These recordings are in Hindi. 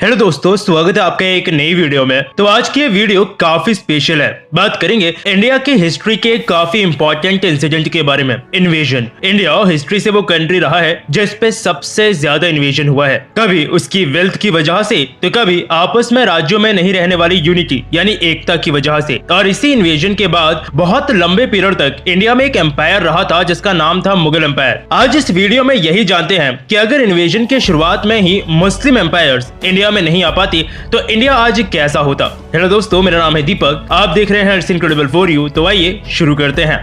हेलो दोस्तों, स्वागत है आपका एक नई वीडियो में। तो आज की ये वीडियो काफी स्पेशल है। बात करेंगे इंडिया की हिस्ट्री के काफी इंपॉर्टेंट इंसिडेंट के बारे में। इन्वेजन। इंडिया हिस्ट्री से वो कंट्री रहा है जिस पे सबसे ज्यादा इन्वेजन हुआ है। कभी उसकी वेल्थ की वजह से तो कभी आपस में राज्यों में नहीं रहने वाली यूनिटी यानी एकता की वजह से। और इसी इन्वेजन के बाद बहुत लंबे पीरियड तक इंडिया में एक एम्पायर रहा था जिसका नाम था मुगल एम्पायर। आज इस वीडियो में यही जानते हैं कि अगर इन्वेजन के शुरुआत में ही मुस्लिम एम्पायर्स इंडिया में नहीं आ पाती तो इंडिया आज कैसा होता। हेलो दोस्तों, मेरा नाम है दीपक, आप देख रहे हैं इट्स इनक्रेडिबल फॉर यू। तो आइए शुरू करते हैं।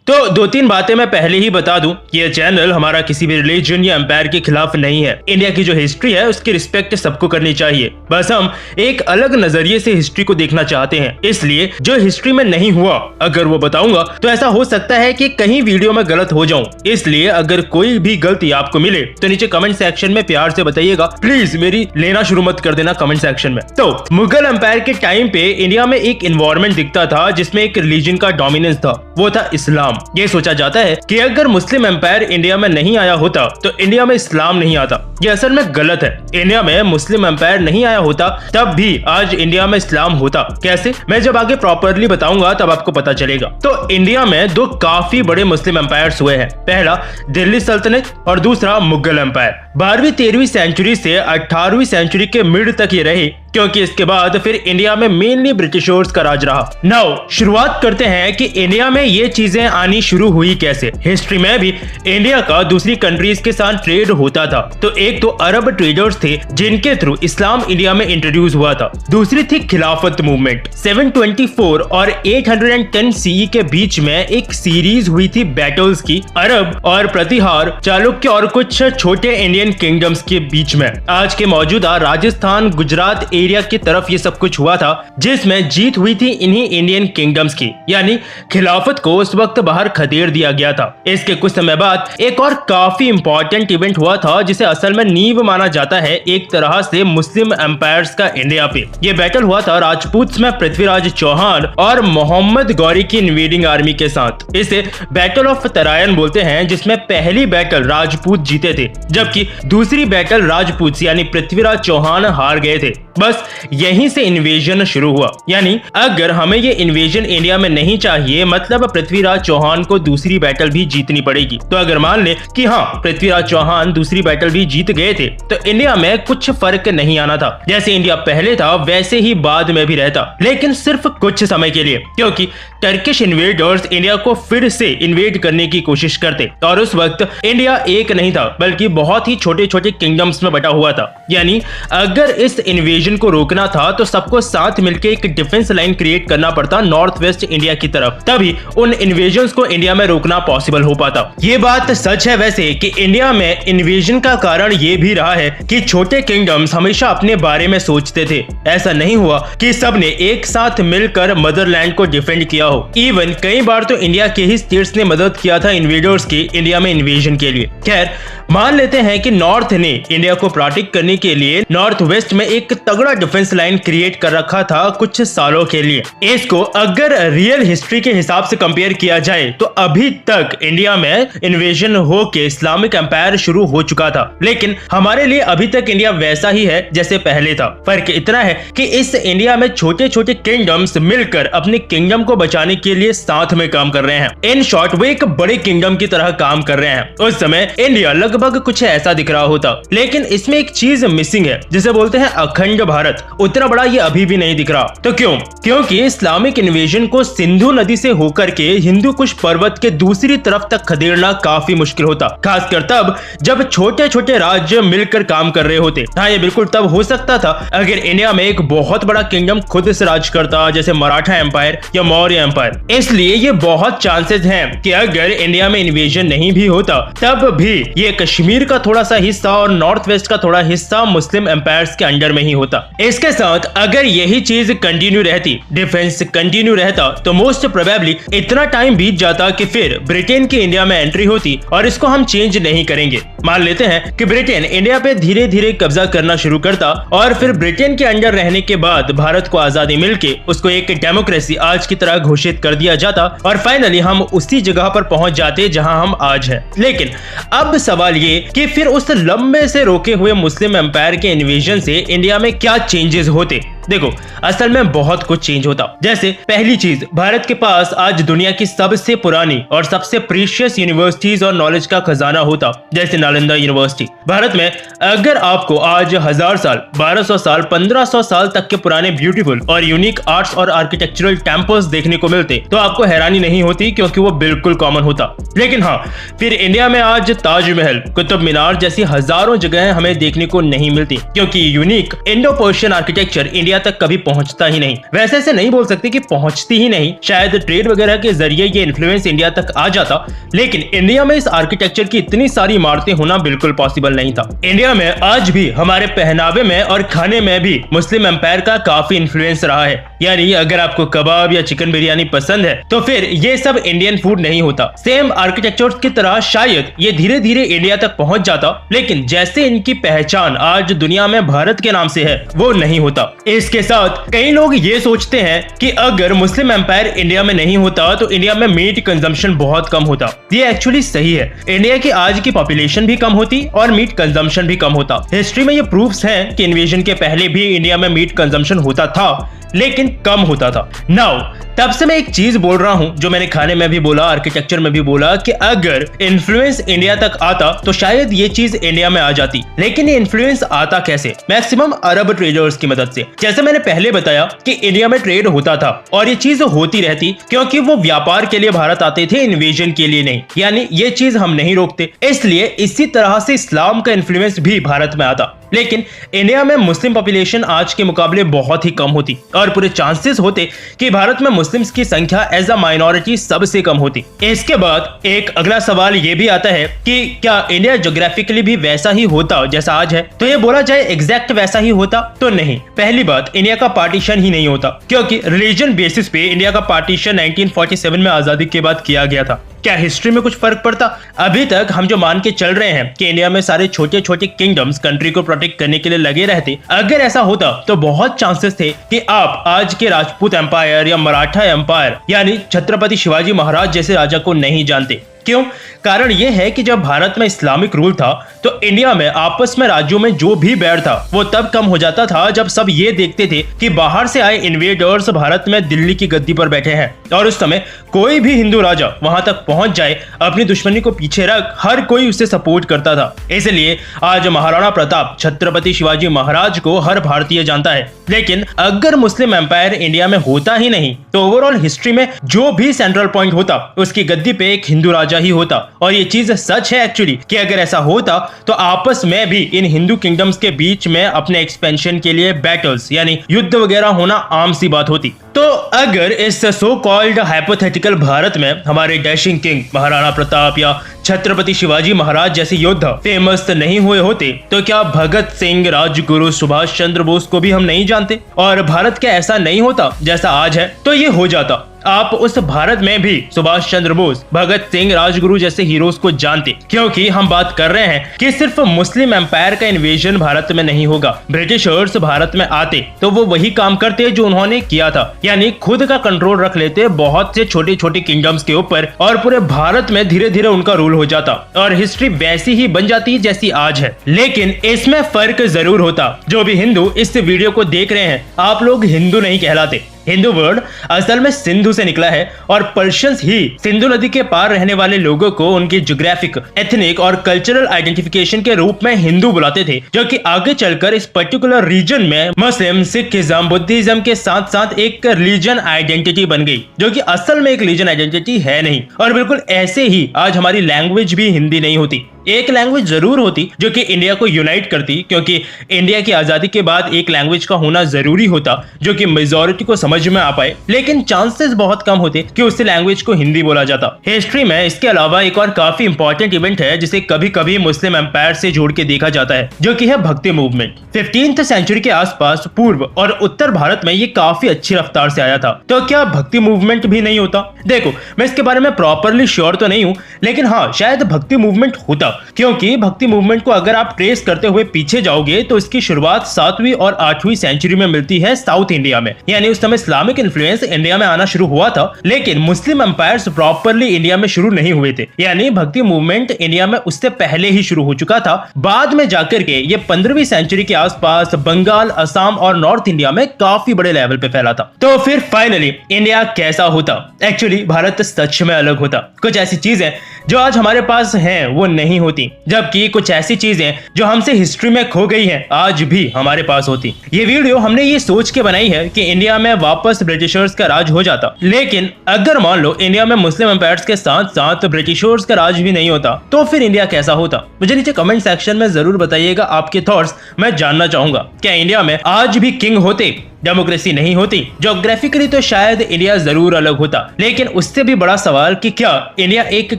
तो दो तीन बातें मैं पहले ही बता दूं कि यह चैनल हमारा किसी भी रिलीजन या एम्पायर के खिलाफ नहीं है। इंडिया की जो हिस्ट्री है उसकी रिस्पेक्ट सबको करनी चाहिए। बस हम एक अलग नजरिए से हिस्ट्री को देखना चाहते हैं, इसलिए जो हिस्ट्री में नहीं हुआ अगर वो बताऊंगा तो ऐसा हो सकता है कि कहीं वीडियो में गलत हो जाऊं। इसलिए अगर कोई भी गलती आपको मिले तो नीचे कमेंट सेक्शन में प्यार से बताइएगा। प्लीज मेरी लेना शुरू मत कर देना कमेंट सेक्शन में। तो मुगल एम्पायर के टाइम पे इंडिया में एक इन्वायरमेंट दिखता था जिसमें एक रिलीजन का डोमिनेंस था, वो था इस्लाम। ये सोचा जाता है कि अगर मुस्लिम एम्पायर इंडिया में नहीं आया होता तो इंडिया में इस्लाम नहीं आता। ये असल में गलत है। इंडिया में मुस्लिम एम्पायर नहीं आया होता तब भी आज इंडिया में इस्लाम होता। कैसे, मैं जब आगे प्रॉपरली बताऊंगा तब आपको पता चलेगा। तो इंडिया में दो काफी बड़े मुस्लिम एम्पायर्स हुए हैं। पहला दिल्ली सल्तनत और दूसरा मुगल एम्पायर। 12वीं-13वीं सेंचुरी से 18वीं सेंचुरी के मिड तक ये रहे, क्योंकि इसके बाद फिर इंडिया में मेनली ब्रिटिशर्स का राज रहा। नाउ शुरुआत करते हैं कि इंडिया में ये चीजें आनी शुरू हुई कैसे। हिस्ट्री में भी इंडिया का दूसरी कंट्रीज के साथ ट्रेड होता था। तो एक तो अरब ट्रेडर्स थे जिनके थ्रू इस्लाम इंडिया में इंट्रोड्यूस हुआ था। दूसरी थी खिलाफत मूवमेंट। 724 और 810 सीई के बीच में एक सीरीज हुई थी बैटल्स की, अरब और प्रतिहार, चालुक्य और कुछ छोटे इंडियन किंगडम्स के बीच में। आज के मौजूदा राजस्थान गुजरात एरिया की तरफ ये सब कुछ हुआ था, जिसमें जीत हुई थी इन्हीं इंडियन किंगडम्स की, यानी खिलाफत को उस वक्त बाहर खदेड़ दिया गया था। इसके कुछ समय बाद एक और काफी इंपॉर्टेंट इवेंट हुआ था जिसे असल में नींव माना जाता है एक तरह से मुस्लिम एम्पायर्स का इंडिया पे। ये बैटल हुआ था राजपूत में पृथ्वीराज चौहान और मोहम्मद गौरी की इन्वेडिंग आर्मी के साथ। इसे बैटल ऑफ तरायन बोलते हैं, जिसमें पहली बैटल राजपूत जीते थे जबकि दूसरी बैटल राजपूत यानी पृथ्वीराज चौहान हार गए थे। बस यहीं से इन्वेजन शुरू हुआ। यानी अगर हमें ये इन्वेजन इंडिया में नहीं चाहिए, मतलब पृथ्वीराज चौहान को दूसरी बैटल भी जीतनी पड़ेगी। तो अगर मान ले कि हाँ पृथ्वीराज चौहान दूसरी बैटल भी जीत गए थे तो इंडिया में कुछ फर्क नहीं आना था। जैसे इंडिया पहले था वैसे ही बाद में भी रहता, लेकिन सिर्फ कुछ समय के लिए, क्योंकि टर्किश इन्वेडर्स इंडिया को फिर से इन्वेड करने की कोशिश करते। और उस वक्त इंडिया एक नहीं था बल्कि बहुत ही छोटे छोटे किंगडम्स में बटा हुआ था। यानी अगर इस इन्वेजन को रोकना था तो सबको साथ मिलकर एक डिफेंस लाइन क्रिएट करना पड़ता नॉर्थ वेस्ट इंडिया की तरफ, तभी उन इन्वेजन्स को इंडिया में रोकना पॉसिबल हो पाता। ये बात सच है वैसे कि इंडिया में इन्वेजन का कारण ये भी रहा है कि छोटे किंगडम्स हमेशा अपने बारे में सोचते थे। ऐसा नहीं हुआ कि सबने एक साथ मिलकर मदरलैंड को डिफेंड किया हो। इवन कई बार तो इंडिया के ही स्टेट्स ने मदद किया था इन्वेडर्स की इंडिया में इन्वेजन के लिए। खैर मान लेते हैं कि नॉर्थ ने इंडिया को प्रोटेक्ट करने के लिए नॉर्थ वेस्ट में एक तगड़ा डिफेंस लाइन क्रिएट कर रखा था कुछ सालों के लिए। इसको अगर रियल हिस्ट्री के हिसाब से कंपेयर किया जाए तो अभी तक इंडिया में इन्वेजन होके इस्लामिक एम्पायर शुरू हो चुका था, लेकिन हमारे लिए अभी तक इंडिया वैसा ही है जैसे पहले था। फर्क इतना है कि इस इंडिया में छोटे छोटे किंगडम्स मिलकर अपने किंगडम को बचाने के लिए साथ में काम कर रहे हैं। इन शॉर्ट वो एक बड़े किंगडम की तरह काम कर रहे हैं। उस समय इंडिया लगभग कुछ ऐसा दिख रहा होता, लेकिन इसमें एक चीज मिसिंग है जिसे बोलते हैं अखंड भारत। उतना बड़ा ये अभी भी नहीं दिख रहा। तो क्यों? क्योंकि इस्लामिक इन्वेजन को सिंधु नदी से होकर के हिंदू कुश पर्वत के दूसरी तरफ तक खदेड़ना काफी मुश्किल होता, खासकर तब जब छोटे छोटे राज्य मिलकर काम कर रहे होते। हाँ, ये बिल्कुल तब हो सकता था अगर इंडिया में एक बहुत बड़ा किंगडम खुद से राज करता, जैसे मराठा एम्पायर या मौर्य एम्पायर। इसलिए ये बहुत चांसेस हैं कि अगर इंडिया में इन्वेजन नहीं भी होता तब भी ये कश्मीर का थोड़ा सा हिस्सा और नॉर्थ वेस्ट का थोड़ा हिस्सा मुस्लिम एम्पायर्स के अंडर में ही होता। इसके साथ अगर यही चीज कंटिन्यू रहती, डिफेंस कंटिन्यू रहता, तो मोस्ट प्रोबेबली इतना टाइम बीत जाता कि फिर ब्रिटेन की इंडिया में एंट्री होती और इसको हम चेंज नहीं करेंगे। मान लेते हैं कि ब्रिटेन इंडिया पे धीरे धीरे कब्जा करना शुरू करता और फिर ब्रिटेन के अंडर रहने के बाद भारत को आजादी मिलके उसको एक डेमोक्रेसी आज की तरह घोषित कर दिया जाता और फाइनली हम उसी जगह पर पहुंच जाते जहां हम आज हैं। लेकिन अब सवाल ये कि फिर उस लंबे से रोके हुए मुस्लिम एम्पायर के इन्वेजन से इंडिया में क्या चेंजेस होते। देखो, असल में बहुत कुछ चेंज होता। जैसे पहली चीज, भारत के पास आज दुनिया की सबसे पुरानी और सबसे प्रीशियस यूनिवर्सिटीज और नॉलेज का खजाना होता, जैसे नालंदा यूनिवर्सिटी। भारत में अगर आपको आज 1000 साल, 1200 साल, 1500 साल तक के पुराने ब्यूटीफुल और यूनिक आर्ट्स और आर्किटेक्चरल टेम्पल्स देखने को मिलते तो आपको हैरानी नहीं होती, क्योंकि वो बिल्कुल कॉमन होता। लेकिन हाँ, फिर इंडिया में आज ताजमहल, कुतुब मीनार जैसी हजारों जगह हमें देखने को नहीं मिलती, क्योंकि unique Indo Persian architecture India तक कभी पहुंचता ही नहीं। वैसे ऐसे नहीं बोल सकते कि पहुंचती ही नहीं, शायद ट्रेड वगैरह के जरिए ये इन्फ्लुएंस इंडिया तक आ जाता, लेकिन इंडिया में इस आर्किटेक्चर की इतनी सारी इमारतें होना बिल्कुल पॉसिबल नहीं था। इंडिया में आज भी हमारे पहनावे में और खाने में भी मुस्लिम एम्पायर का काफी इन्फ्लुएंस रहा है। यानी अगर आपको कबाब या चिकन बिरयानी पसंद है तो फिर ये सब इंडियन फूड नहीं होता। सेम आर्किटेक्चर की तरह शायद ये धीरे धीरे इंडिया तक पहुंच जाता, लेकिन जैसे इनकी पहचान आज दुनिया में भारत के नाम से है वो नहीं होता। इसके साथ कई लोग ये सोचते हैं कि अगर मुस्लिम एम्पायर इंडिया में नहीं होता तो इंडिया में मीट कंजम्पशन बहुत कम होता। ये एक्चुअली सही है। इंडिया की आज की पॉपुलेशन भी कम होती और मीट कंजम्पशन भी कम होता। हिस्ट्री में ये प्रूफ्स हैं कि इन्वेजन के पहले भी इंडिया में मीट कंजम्पशन होता था, लेकिन कम होता था। नाउ तब से मैं एक चीज बोल रहा हूं जो मैंने खाने में भी बोला, आर्किटेक्चर में भी बोला, कि अगर इन्फ्लुएंस इंडिया तक आता तो शायद ये चीज इंडिया में आ जाती। लेकिन ये इन्फ्लुएंस आता कैसे? मैक्सिमम अरब ट्रेडर्स की मदद से। जैसे मैंने पहले बताया कि इंडिया में ट्रेड होता था और ये चीज होती रहती, क्योंकि वो व्यापार के लिए भारत आते थे, इन्वेजन के लिए नहीं। यानी ये चीज हम नहीं रोकते, इसलिए इसी तरह से इस्लाम का इन्फ्लुएंस भी भारत में आता। लेकिन इंडिया में मुस्लिम पॉपुलेशन आज के मुकाबले बहुत ही कम होती और पूरे चांसेस होते कि भारत में मुस्लिम्स की संख्या एज अ माइनॉरिटी सबसे कम होती। इसके बाद एक अगला सवाल ये भी आता है कि क्या इंडिया ज्योग्राफिकली भी वैसा ही होता जैसा आज है? तो ये बोला जाए एग्जैक्ट वैसा ही होता तो नहीं। पहली बात, इंडिया का पार्टीशन ही नहीं होता, क्योंकि रिलीजन बेसिस पे इंडिया का पार्टीशन 1947 में आजादी के बाद किया गया था। क्या हिस्ट्री में कुछ फर्क पड़ता? अभी तक हम जो मान के चल रहे हैं कि इंडिया में सारे छोटे छोटे किंगडम्स कंट्री को प्रोटेक्ट करने के लिए लगे रहते, अगर ऐसा होता तो बहुत चांसेस थे कि आप आज के राजपूत एम्पायर या मराठा एम्पायर यानी छत्रपति शिवाजी महाराज जैसे राजा को नहीं जानते। क्यों? कारण यह है कि जब भारत में इस्लामिक रूल था तो इंडिया में आपस में राज्यों में जो भी बैर था वो तब कम हो जाता था जब सब ये देखते थे कि बाहर से आए इन्वेडर्स भारत में दिल्ली की गद्दी पर बैठे हैं, और उस समय कोई भी हिंदू राजा वहां तक पहुंच जाए, अपनी दुश्मनी को पीछे रख हर कोई उसे सपोर्ट करता था। इसलिए आज महाराणा प्रताप, छत्रपति शिवाजी महाराज को हर भारतीय जानता है। लेकिन अगर मुस्लिम एम्पायर इंडिया में होता ही नहीं तो ओवरऑल हिस्ट्री में जो भी सेंट्रल पॉइंट होता उसकी गद्दी पे एक हिंदू राजा ही होता। और ये चीज सच है एक्चुअली कि अगर ऐसा होता तो आपस में भी इन हिंदू किंगडम्स के बीच में अपने एक्सपेंशन के लिए बैटल्स यानी युद्ध वगैरह होना आम सी बात होती। तो अगर इस सो कॉल्ड हाइपोथेटिकल भारत में हमारे डैशिंग किंग महाराणा प्रताप या छत्रपति शिवाजी महाराज जैसे योद्धा फेमस नहीं हुए होते तो क्या भगत सिंह, राजगुरु, सुभाष चंद्र बोस को भी हम नहीं जानते? और भारत क्या ऐसा नहीं होता जैसा आज है? तो ये हो जाता। आप उस भारत में भी सुभाष चंद्र बोस, भगत सिंह, राजगुरु जैसे हीरोज को जानते, क्योंकि हम बात कर रहे हैं कि सिर्फ मुस्लिम एम्पायर का इन्वेजन भारत में नहीं होगा। ब्रिटिशर्स भारत में आते तो वो वही काम करते जो उन्होंने किया था, यानी खुद का कंट्रोल रख लेते बहुत से छोटे छोटे किंगडम्स के ऊपर और पूरे भारत में धीरे धीरे उनका रूल हो जाता और हिस्ट्री वैसी ही बन जाती जैसी आज है। लेकिन इसमें फर्क जरूर होता। जो भी हिंदू इस वीडियो को देख रहे हैं, आप लोग हिंदू नहीं कहलाते। हिंदू वर्ड असल में सिंधु से निकला है और पर्शियंस ही सिंधु नदी के पार रहने वाले लोगों को उनकी ज्योग्राफिक, एथनिक और कल्चरल आइडेंटिफिकेशन के रूप में हिंदू बुलाते थे, जो कि आगे चलकर इस पर्टिकुलर रीजन में मुस्लिम, सिखिज्म, बुद्धिज्म के साथ साथ एक रिलीजन आइडेंटिटी बन गई, जो कि असल में एक रिलीजन आइडेंटिटी है नहीं। और बिल्कुल ऐसे ही आज हमारी लैंग्वेज भी हिंदी नहीं होती। एक लैंग्वेज जरूर होती जो कि इंडिया को यूनाइट करती, क्योंकि इंडिया की आजादी के बाद एक लैंग्वेज का होना जरूरी होता जो कि मेजॉरिटी को समझ में आ पाए, लेकिन चांसेस बहुत कम होते कि उस लैंग्वेज को हिंदी बोला जाता। हिस्ट्री में इसके अलावा एक और काफी इंपॉर्टेंट इवेंट है जिसे कभी कभी मुस्लिम एम्पायर से जोड़ के देखा जाता है, जो कि है भक्ति मूवमेंट। 15th सेंचुरी के आसपास पूर्व और उत्तर भारत में ये काफी अच्छी रफ्तार से आया था। तो क्या भक्ति मूवमेंट भी नहीं होता? देखो, मैं इसके बारे में प्रॉपरली श्योर तो नहीं हूँ, लेकिन हाँ, शायद भक्ति मूवमेंट होता, क्योंकि भक्ति मूवमेंट को अगर आप ट्रेस करते हुए पीछे जाओगे तो इसकी शुरुआत 7वीं और 8वीं सेंचुरी में मिलती है साउथ इंडिया में। यानी उस समय इस्लामिक इन्फ्लुएंस इंडिया में आना शुरू हुआ था, लेकिन मुस्लिम एम्पायर्स प्रॉपरली इंडिया में शुरू नहीं हुए थे। यानी भक्ति मूवमेंट इंडिया में उससे पहले ही शुरू हो चुका था। बाद में जाकर के ये 15वीं सेंचुरी के आसपास बंगाल, असम और नॉर्थ इंडिया में काफी बड़े लेवल पे फैला था। तो फिर फाइनली इंडिया कैसा होता? एक्चुअली भारत सच में अलग होता। कुछ ऐसी चीजें जो आज हमारे पास हैं वो नहीं होती, जबकि कुछ ऐसी चीजें जो हमसे हिस्ट्री में खो गई हैं आज भी हमारे पास होती। ये वीडियो हमने ये सोच के बनाई है कि इंडिया में वापस ब्रिटिशर्स का राज हो जाता, लेकिन अगर मान लो इंडिया में मुस्लिम एम्पायर्स के साथ साथ ब्रिटिशर्स का राज भी नहीं होता तो फिर इंडिया कैसा होता? मुझे नीचे कमेंट सेक्शन में जरूर बताइएगा आपके थॉट्स, मैं जानना चाहूंगा। क्या इंडिया में आज भी किंग होते? डेमोक्रेसी नहीं होती? ज्योग्राफिकली तो शायद इंडिया जरूर अलग होता, लेकिन उससे भी बड़ा सवाल कि क्या इंडिया एक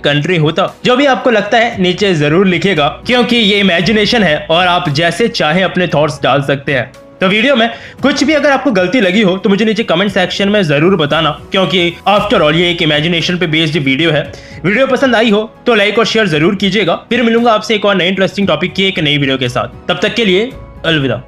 कंट्री होता? जो भी आपको लगता है नीचे जरूर लिखिएगा, क्योंकि ये इमेजिनेशन है और आप जैसे चाहे अपने थॉट्स डाल सकते हैं। तो वीडियो में कुछ भी अगर आपको गलती लगी हो तो मुझे नीचे कमेंट सेक्शन में जरूर बताना, क्योंकि आफ्टर ऑल ये एक इमेजिनेशन पे बेस्ड वीडियो है। वीडियो पसंद आई हो तो लाइक और शेयर जरूर कीजिएगा। फिर मिलूंगा आपसे एक और नई इंटरेस्टिंग टॉपिक की एक नई वीडियो के साथ। तब तक के लिए अलविदा।